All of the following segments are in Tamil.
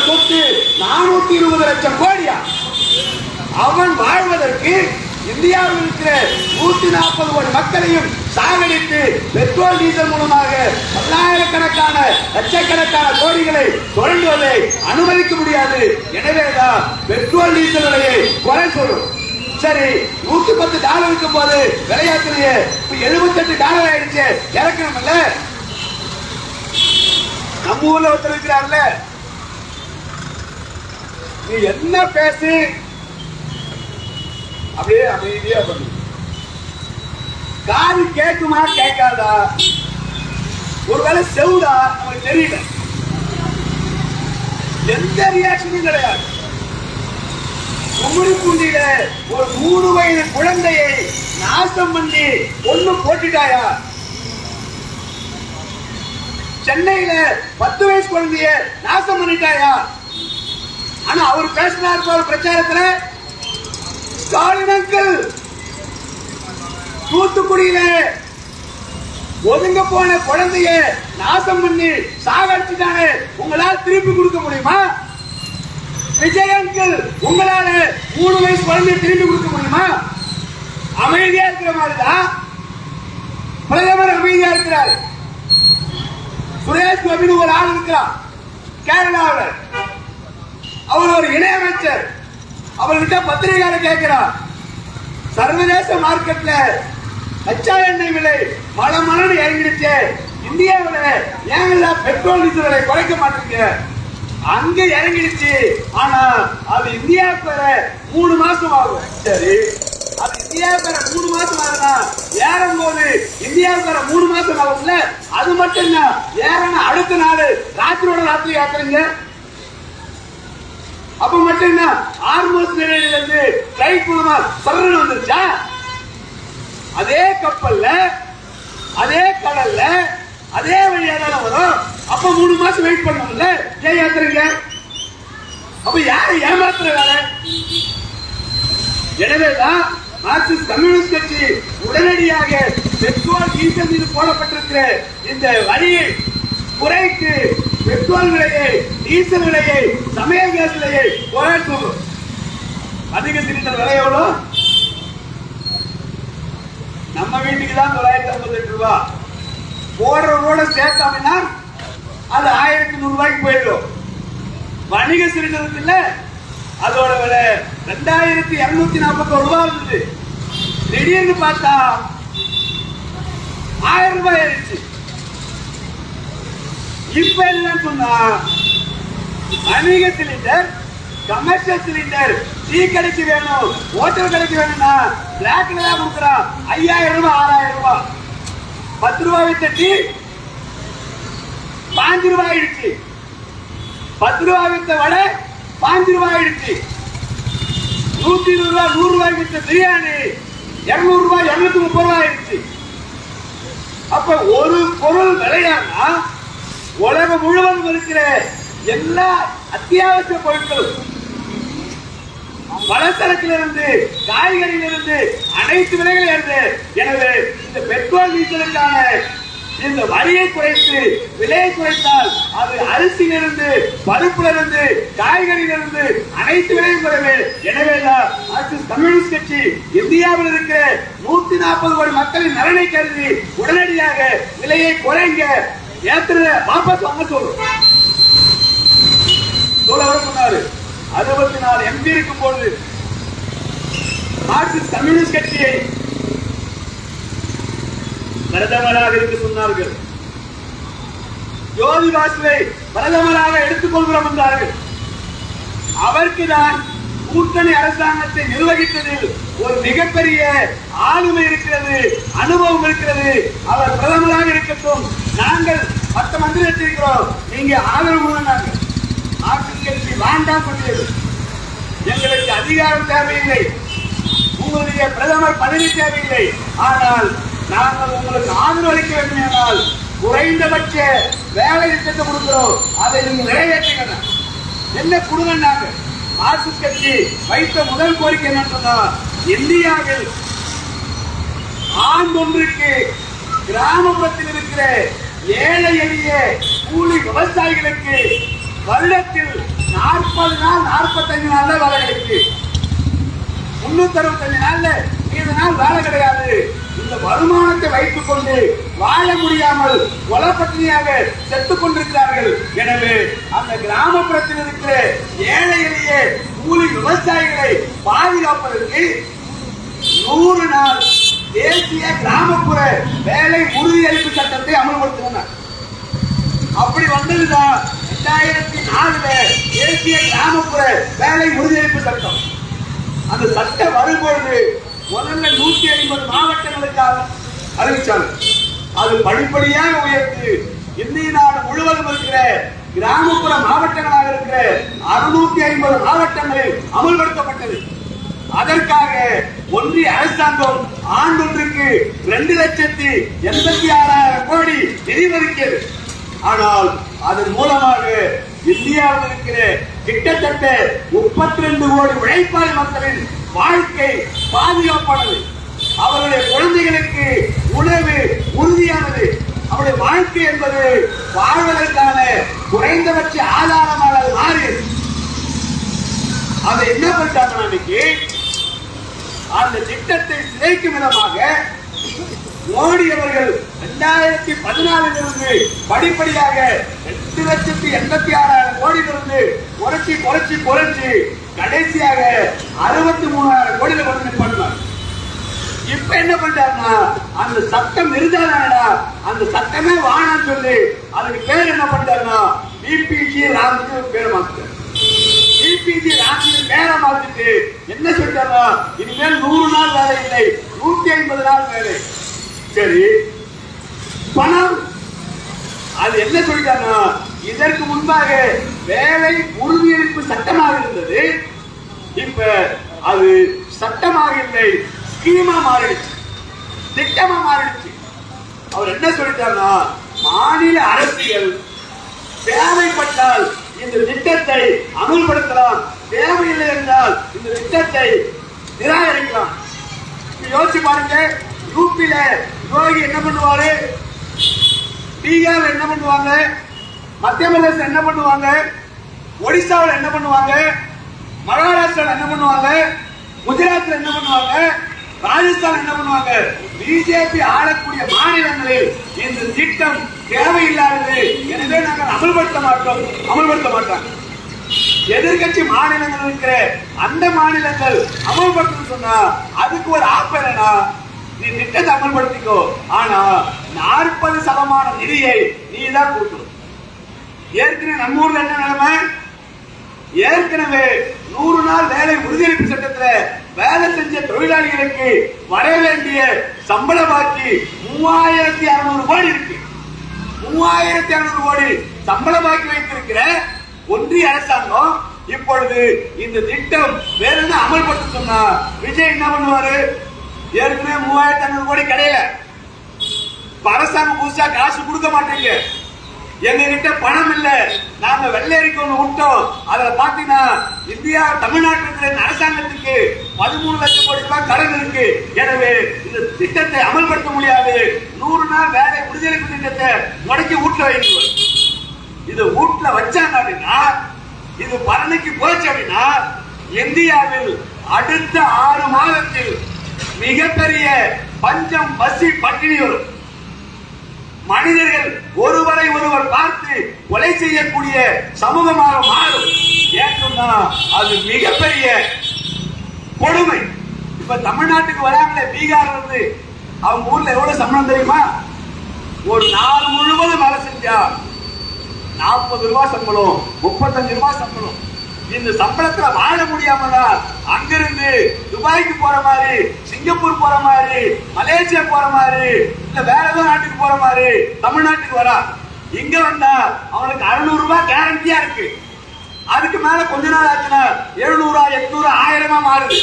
சொத்து 420 லட்சம் கோடியா? அவன் வாழ்வதற்கு இந்தியாவில் இருக்கிற 140 கோடி மக்களையும் சாகடித்து பெட்ரோல் டீசல் மூலமாக பல்லாயிரக்கணக்கான லட்சக்கணக்கான கோடிகளை சுரண்டுவதை அனுமதிக்க முடியாது. எனவேதான் பெட்ரோல் டீசல் விலையை குறை சொல்லும். சரி, $110 இருக்கும் போது விலையாத்திலேயே $78 ஆயிடுச்சு, இறக்கணும்ல. நம்ம ஊர்ல ஒருத்தர் இருக்கிறார்ல, நீ என்ன பேசு அப்படியே அமைதியா பண்ணு. காது கேட்குமா கேட்காதா? ஒருவேளை செவுடா நமக்கு தெரியல. எந்த ரியாக்ஷனும் கிடையாது. குமுடி பூண்டியில ஒரு 3 வயது குழந்தையை நாசம் பண்ணி ஒண்ணு போட்டுட்டாயா? சென்னையில 10 வயசு குழந்தைய நாசம் பண்ணிட்டாயா? ஆனா அவர் பேசினார் போற பிரச்சாரத்துல, ஸ்டாலின் அங்கிள் தூத்துக்குடியில ஒதுங்க போன குழந்தைய நாசம் பண்ணி சாகடிச்சுட்டானே, உங்களால் திருப்பி கொடுக்க முடியுமா? விஜய் அங்கிள் உங்களால 3 வயசு குழந்தைய திருப்பி கொடுக்க முடியுமா? அமைதியா இருக்கிற மாதிரிதான் பிரதமர் அமைதியா இருக்கிறார். சுரேஷ் கோபின்னு ஒரு ஆள் இருக்கிறார் கேரளாவில். அவர் ஒரு இணையமைச்சர். அவர்கிட்ட பத்திரிகையாளர் கேட்கிறார், சர்வதேச மார்க்கெட்ல கச்சா எண்ணெய் விலை மலமலன்னு இறங்கிடுச்சு, இந்தியாவில் ஏன் பெட்ரோல் டீசல் விலை குறைக்க மாட்டீங்க? அங்க இறங்கிடுச்சு, ஆனா அது இந்தியாவுக்கு வர 3 மாசம் ஆகும். சரி, அது இந்தியாவுக்கு வர 3 மாசம் ஆகுனா ஏறும் போது இந்தியாவுக்கு வர 3 மாசம் ஆகும்ல. அது மட்டும் தான் ஏறன அடுத்த நாள் ராத்திரியோட ராத்திரி யாத்திரைங்க. அப்ப மட்டும் என்ன ஆர்மோஸ் நிலையில இருந்து பிளைட் மூலமா சரண் வந்துருச்சா? அதே கப்பல்ல அதே கடல்ல அதே வழியா தானே வரும். அப்ப 3 மாசம் வெயிட் பண்ணணும்ல, ஏன் யாத்திரைங்க? அப்ப யாரை ஏமாத்துற வேலை? எனவேதான் மார்க்சிஸ்ட் கம்யூனிஸ்ட் கட்சி உடனடியாக பெட்ரோல் டீசல் மீது போடப்பட்டிருக்கிற இந்த வரியை குறைத்து பெட்ரோல் விலையை, டீசல் விலையை, சமையல் கேஸ் விலையை குறைக்கும். அதிக சிலிண்டர் விலை எவ்வளவு? நம்ம வீட்டுக்கு தான் 958 ரூபாய். போடுறவரோட சேர்த்தாங்கன்னா அது 1100 ரூபாய்க்கு போயிடும். வணிக சிலிண்டருக்கு இல்ல, அதோட விலை 2241 ரூபாய் இருந்தது. திடீர்னு பார்த்தா 1000 ரூபாய் ஆயிடுச்சு. இப்ப என்ன சொன்னா, வணிக சிலிண்டர், கமர்ஷியல் சிலிண்டர், டீ கடைக்கு வேணும், ஹோட்டல் கடைக்கு வேணும்னா பிளாக்ல தான் கொடுக்குறான். 5000 ரூபாய் 6000 ரூபாய். 10 ரூபாய் வித்த டீ 5 ரூபாய் ஆயிடுச்சு. 10 ரூபாய் வித்த வடை 5 ரூபாய் ஆயிடுச்சு. 120 ரூபாய் 100 ரூபாய் வித்த பிரியாணி 200 ரூபாய் 230 ரூபாய் ஆயிடுச்சு. அப்ப ஒரு பொருள் விலையானா உலகம் முழுவதும் இருக்கிற எல்லா அத்தியாவசிய பொருட்களும், பலசரக்கிலிருந்து காய்கறியிலிருந்து அனைத்து விலைகள் ஏறுது. எனவே இந்த பெட்ரோல் டீசலுக்கான இந்த வரியை குறைத்து விலையை குறைத்தால் அது அரிசியிலிருந்து, பருப்பிலிருந்து, காய்கறியிலிருந்து அனைத்து விலையும் குறைவு. எனவேதான் மார்க்சிஸ்ட் கம்யூனிஸ்ட் கட்சி இந்தியாவில் இருக்கிற 140 கோடி மக்களின் நலனை கருதி உடனடியாக விலையை குறைங்க, ஏத்துறத வாபஸ் வாங்க சொல்லும். சொன்னாரு 64 எம்பி இருக்கும் போது மார்க்சிஸ்ட் கம்யூனிஸ்ட் கட்சியை பிரதமராக இருக்க சொன்னார்கள். ஜோதி பாசுவை பிரதமராக எடுத்துக்கொள்கிறோம் என்றார்கள். அவருக்கு தான் கூட்டணி அரசாங்கத்தை நிர்வகித்ததில் ஒரு மிகப்பெரிய ஆளுமை இருக்கிறது, அனுபவம் இருக்கிறது. அவர் பிரதமராக இருக்கட்டும், நாங்கள் 10 மந்திரி வச்சிருக்கிறோம், நீங்க ஆதரவு கொடுங்க. மார்க்சிஸ்ட் கட்சி வேண்டாம் சொல்லியது. எங்களுக்கு அதிகாரம் தேவையில்லை, உங்களுடைய பிரதமர் பதவி தேவையில்லை, ஆனால் நாங்கள் உங்களுக்கு ஆதரவு அளிக்க வேண்டும் என்றால் குறைந்தபட்ச வேலை திட்டத்தை கொடுக்கிறோம், அதை நீங்க நிறைவேற்றுங்க. என்ன கொடுங்க? மார்க்சிஸ்ட் கட்சி வைத்த முதல் கோரிக்கை என்ன சொன்னா, இந்தியாவில் ஆண்டொன்றுக்கு கிராமப்புறத்தில் இருக்கிற ஏழை எளிய கூலி விவசாயிகளுக்கு வருடத்தில் 40 நாள் 45 நாள்ல வேலை கிடைக்கு, 365 நாள்ல மீது நாள் வேலை கிடையாது. இந்த வருமானத்தை வைத்துக் கொண்டு வாழ முடியாமல் கொலப்பட்டினியாக செத்துக் கொண்டிருக்கிறார்கள். எனவே அந்த கிராமப்புறத்தில் இருக்கிற ஏழை எளிய கூலி விவசாயிகளை பாதுகாப்பதற்கு 100 நாள் தேசிய கிராமப்புற வேலை உறுதியளிப்பு சட்டத்தை அமல்படுத்தினார். அப்படி வந்ததுதான் 2004 தேசிய கிராமப்புற வேலை உறுதியளிப்பு சட்டம். அந்த சட்டம் வரும்பொழுது முதல்ல 150 மாவட்டங்களுக்காக அறிவிச்சாங்க. அது படிப்படியாக உயர்ந்து இந்திய நாடு முழுவதும் இருக்கிற கிராமப்புற மாவட்டங்களாக இருக்கிற 650 மாவட்டங்களில் அமல்படுத்தப்பட்டது. அதற்காக ஒன்றிய அரசாங்கம் ஆண்டொன்றுக்கு 2,86,000 கோடி நிதி ஒதுக்கியது. ஆனால் அதன் மூலமாக இந்தியாவில் இருக்கிற கிட்டத்தட்ட 32 கோடி உழைப்பாளி மக்களின் வாழ்க்கை பாதுகாப்பானது. அவருடைய குழந்தைகளுக்கு உணவு உறுதியானது. அவருடைய வாழ்க்கை என்பது வாழ்வதற்கான குறைந்தபட்ச ஆதாரமாக மாறியது. அதை என்ன பண்ணிட்டாங்க, அன்னைக்கு அந்த திட்டத்தை சிதைக்கும் விதமாக மோடி அவர்கள் 2014 படிப்படியாக 8,86,000 கோடியிலிருந்து குறைச்சி கடைசியாக 63,000 கோடியில கொண்டு பண்ணார். இப்ப என்ன பண்றாருன்னா, அந்த சட்டம் இருந்தாடா அந்த சட்டமே வானான்னு சொல்லி அதுக்கு பேர் என்ன பண்றாருன்னா பிபிஜி ராம்ஜி பேர் மாத்துறாரு. பிபிஜி ராம்ஜி பேரை மாத்திட்டு என்ன சொல்றாருன்னா, இனிமேல் 100 நாள் வேலை இல்லை, 150 நாள் வேலை. சரி, பணம் அது என்ன சொல்லிட்டாங்கன்னா, இதற்கு முன்பாக வேலை உறுதியளிப்பு சட்டமாக இருந்தது. இப்ப அது சட்டமாக இல்லை, ஸ்கீமா மாறிடுச்சு, திட்டமா மாறிடுச்சு. அவர் என்ன சொல்லிட்டாருன்னா, மாநில அரசியல் தேவைப்பட்டால் இந்த திட்டத்தை அமல்படுத்தலாம், தேவையில்லை என்றால் இந்த திட்டத்தை நிராகரிக்கலாம். யோசிச்சு பாருங்க, யூபியில யோகி என்ன பண்ணுவாரு, பீகார்ல என்ன பண்ணுவாங்க, மத்திய பிரதேசம் என்ன பண்ணுவாங்க, ஒடிசாவில் என்ன பண்ணுவாங்க, மகாராஷ்டிராவில் என்ன பண்ணுவாங்க, குஜராத்ல என்ன பண்ணுவாங்க, ராஜஸ்தான் என்ன பண்ணுவாங்க. பிஜேபி ஆளக்கூடிய மாநிலங்களில் இந்த திட்டம் தேவையில்லாதது, எனவே நாங்கள் அமல்படுத்த மாட்டோம். எதிர்கட்சி மாநிலங்கள் இருக்கிற அந்த மாநிலங்கள் அமல்படுத்த சொன்னா அதுக்கு ஒரு ஆப்பனா, நீ திட்டத்தை அமல்படுத்திக்கோ, ஆனா 40% நிதியை நீ தான் கொடுக்கணும். ஏற்கனவே நம்ம ஊர்ல என்ன நிலைமை, ஏற்கனவே 100 நாள் வேலை உறுதியளிப்பு சட்டத்தில் வேலை செஞ்ச தொழிலாளிகளுக்கு வர வேண்டிய சம்பள பாக்கி 3,600 கோடி இருக்கு. 3,600 கோடி சம்பள பாக்கி வைத்திருக்கிற ஒன்றிய அரசாங்கம் இப்பொழுது இந்த திட்டம் வேற என்ன அமல்படுத்த சொன்னா விஜய் என்ன பண்ணுவாரு, ஏற்கனவே 3,500 கோடி கிடையல, அரசாங்கம் புதுசா காசு கொடுக்க மாட்டீங்க, எங்க கிட்ட பணம் இல்ல, நாங்க வெள்ளையறிக்கை ஒண்ணு விட்டோம், அதுல பாத்தீங்கன்னா இந்தியா தமிழ்நாட்டில் அரசாங்கத்துக்கு 13 லட்சம் கோடி ரூபாய் கடன் இருக்கு, எனவே இந்த திட்டத்தை அமல்படுத்த முடியாது, 100 நாள் வேலை உறுதியளிப்பு திட்டத்தை முடக்கி வீட்டுல வைங்க. இது வீட்டுல வச்சாங்க அப்படின்னா, இது பலனுக்கு போச்சு அப்படின்னா, இந்தியாவில் அடுத்த 6 மாதத்தில் மிகப்பெரிய பஞ்சம் பசி பட்டினி வரும். மனிதர்கள் ஒருவரை ஒருவர் பார்த்து கொலை செய்யக்கூடிய சமூகமாக மாறும். ஏன்னா அது மிகப்பெரிய கொடுமை. இப்ப தமிழ்நாட்டுக்கு வராங்களே பீகார்ல இருந்து, அவங்க ஊர்ல எவ்வளவு சம்பளம் தெரியுமா, ஒரு நாள் முழுவதும் வேலை செஞ்சா 40 ரூபாய் சம்பளம், 35 ரூபாய் சம்பளம். இந்த சம்பளத்துல வாழ முடியாம அங்கிருந்து துபாய்க்கு போற மாதிரி, சிங்கப்பூர் போற மாதிரி, மலேசியா போற மாதிரி, இல்ல வேற ஏதோ நாட்டுக்கு போற மாதிரி தமிழ்நாட்டுக்கு வரா. இங்க வந்தா அவனுக்கு 600 ரூபாய் கேரண்டியா இருக்கு. அதுக்கு மேல கொஞ்ச நாள் ஆச்சுன்னா 700, 800, 1000 மாறுது.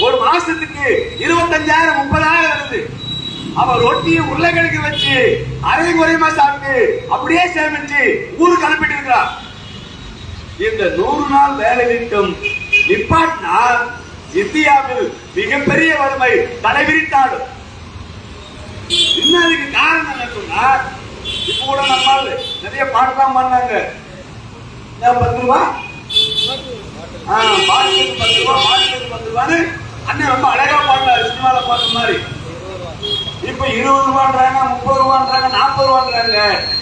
ஒரு மாசத்துக்கு 25,000, 30,000 வருது. அவன் ரொட்டியை உருளைக்கிழங்கு வச்சு அரை குறையமா சாப்பிட்டு அப்படியே சேமிச்சு ஊருக்கு அனுப்பிட்டு இருக்கிறான். இந்த 100 நாள் வேலை திட்டம் நிப்பாட்டினா இந்தியாவில் மிகப்பெரிய வறுமை தலைவிரித்தாடும். இன்னும் அதுக்கு காரணம் என்ன சொன்னா, இப்ப கூட நம்ம நிறைய பாடலாம் பண்ணாங்க, ரூபா, பாட்டுக்கு 10 ரூபா, பாட்டுக்கு 10 ரூபான்னு அண்ணன் ரொம்ப அழகா பாடுறாரு, சினிமால பாடுற மாதிரி. இப்ப 20 ரூபான்றாங்க, 30 ரூபான்றாங்க, 40 ரூபான்றாங்க.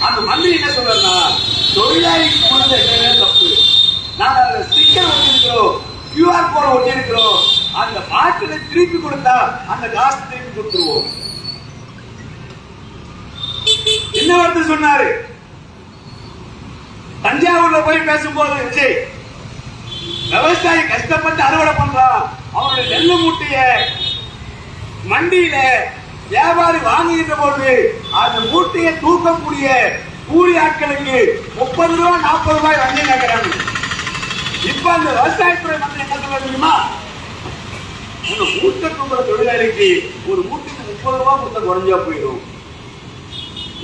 அந்த மந்திரி என்ன சொல்றாருன்னா, தொழிலாளிக்கு கொண்டது என்னவே தப்பு. நாங்க அதுல ஸ்டிக்கர் ஒட்டிருக்கிறோம், QR கோட் ஒட்டிருக்கிறோம். அந்த பாட்டில திருப்பி கொடுத்தா அந்த காசு திருப்பி கொடுத்துருவோம். என்ன வார்த்தை சொன்னாரு? தஞ்சாவூர்ல போய் பேசும்போது விஜய், விவசாயி கஷ்டப்பட்டு அறுவடை பண்றான், அவருடைய நெல்லு மூட்டைய மண்டியில வியாபாரி வாங்குகின்ற போது அந்த மூட்டையை தூக்கக்கூடிய கூலி ஆட்களுக்கு 30 ரூபாய் 40 ரூபாய் வண்டி நகராங்க. இப்ப அந்த விவசாயத்துறை மந்திரி என்ன சொல்ல தெரியுமா, உங்க மூட்டை தூக்குற தொழிலாளிக்கு ஒரு மூட்டைக்கு 30 ரூபாய் கொடுத்த குறைஞ்சா போயிடும்.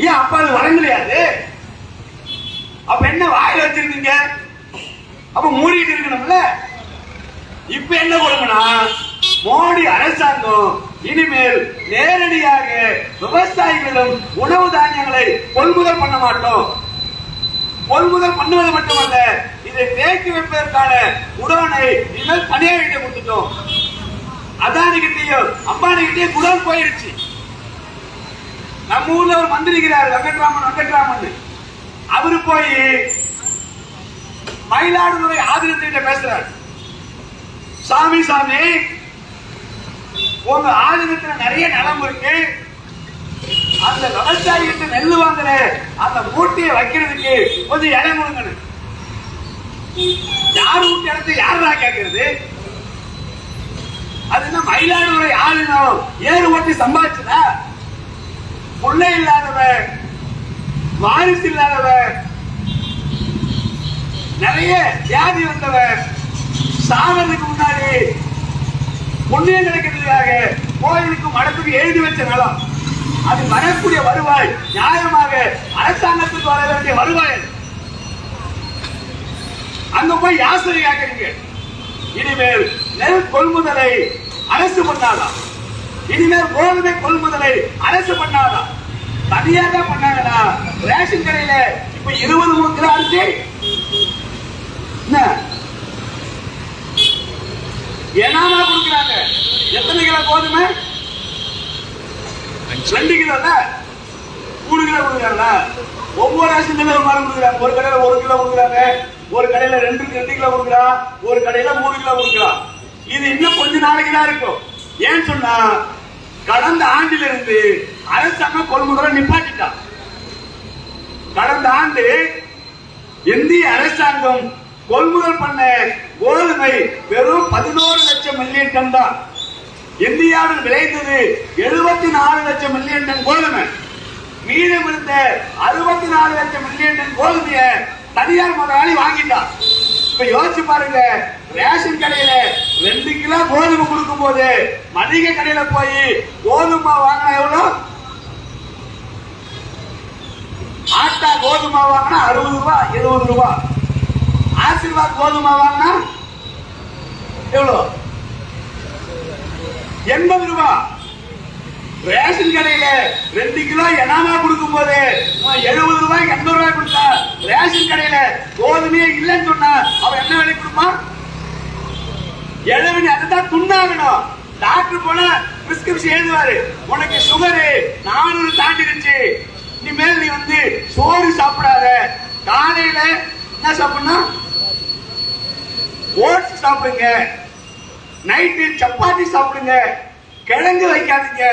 ஏன் அப்ப அது வழங்கலையாது? அப்ப என்ன வாயில வச்சிருக்கீங்க? அப்ப மூடிட்டு இருக்கணும்ல. இப்ப என்ன கொடுங்கன்னா, மோடி அரசாங்கம் இனிமேல் நேரடியாக விவசாயிகளிடம் உணவு தானியங்களை கொள்முதல் பண்ண மாட்டோம். கொள்முதல் பண்ணுவது மட்டுமல்ல, இதை தேக்கி வைப்பதற்கான குடோனை இனிமேல் தனியார் கிட்ட கொடுத்துட்டோம். அதானி கிட்டையும் அம்பானி கிட்டையும் குடோன் போயிருச்சு. நம்ம ஊர்ல ஒரு மந்திரி இருக்கிறார், வெங்கட்ராமன். அவரு போய் மயிலாடுதுறை ஆதினத்திட்ட பேசுறார். சாமி உங்க ஆதினத்துல நிறைய நிலம் இருக்கு, அந்த விவசாயிகிட்ட நெல்லு வாங்குற அந்த மூட்டையை வைக்கிறதுக்கு கொஞ்சம் இடம் கொடுங்க. யார் வீட்டு இடத்தை யாரா கேட்கறது? அது என்ன மயிலாடுதுறை ஆளுநர் ஏறு ஓட்டி சம்பாதிச்சதா? பிள்ளை இல்லாதவன், வாரிசு இல்லாதவன், நிறைய வியாதி வந்தவன், சாவதுக்கு முன்னாடி புண்ணியம் கிடைக்கிறதுக்காக கோயிலுக்கு மடத்துக்கு எழுதி வச்ச நிலம், அது வரக்கூடிய வருவாய் நியாயமாக அரசாங்கத்துக்கு வர வேண்டிய வருவாய். அங்க போய் யாசனை கேட்கறீங்க. இனிமேல் நெல் கொள்முதலை அரசு பண்ணாதான், இனிமேல் கோதுமை கொள்முதலை அரசு பண்ணாதான், தனியாக பண்ணாங்கன்னா ரேஷன் கடையில இப்ப 20 கிலோ அரிசி ஏனாமா கொடுக்கிறாங்க. எத்தனை கிலோ கோதுமை? 2 கிலோ, 3 கிலோ கொடுக்குறாங்களா? ஒவ்வொரு ரேஷன் கடையில ஒரு மாதிரி கொடுக்குறாங்க. ஒரு கடையில 1 கிலோ கொடுக்குறாங்க, ஒரு கடையில 2 கிலோ கொடுக்குறான், ஒரு கடையில 3 கிலோ கொடுக்குறான். இது இன்னும் கொஞ்ச நாளைக்கு தான் இருக்கும். ஏன்னு சொன்னா, கடந்த ஆண்டிலிருந்து அரசாங்கம் கொள்முதலை நிப்பாட்டிட்டான். கடந்த ஆண்டு இந்திய அரசாங்கம் கொள்முதல் பண்ண கோதுமை வெறும் 11 லட்சம் மில்லியன் டன் தான். இந்தியாவில் விளைந்தது 74 லட்சம் மில்லியன் டன் கோதுமை. மீதம் இருந்த 64 லட்சம் மில்லியன் டன் கோதுமைய தனியார் முதலாளி வாங்கிட்டான். இப்ப யோசிச்சு பாருங்க, ரேஷன் கடையில 2 கிலோ கோதுமை கொடுக்கும் போது மளிகை கடையில போய் கோதுமை வாங்கினா எவ்வளவு? ஆட்டா கோதுமை வாங்கினா 60 ரூபாய் 70 ரூபாய். ஆசீர்வாத் கோதுமை வாங்கினா எவ்வளவு? 80 ரூபாய். ரேஷன் கடையில 2 கிலோ எனாமா கொடுக்கும் போது 70 ரூபாய்க்கு 80 ரூபாய் கொடுத்தா, ரேஷன் கடையில கோதுமையே இல்லைன்னு சொன்னா அவன் என்ன விலை கொடுப்பான்? 70. அதுதான் துண்ணாகணும். டாக்டர் போல பிரிஸ்கிரிப்ஷன் எழுதுவாரு, உனக்கு சுகரு 400 தாண்டிடுச்சு, இனிமேல் நீ வந்து சோறு சாப்பிடாத, காலையில என்ன சாப்பிடணும்? ஓட்ஸ் சாப்பிடுங்க, நைட்டு சப்பாத்தி சாப்பிடுங்க, கிழங்கு வைக்காதீங்க.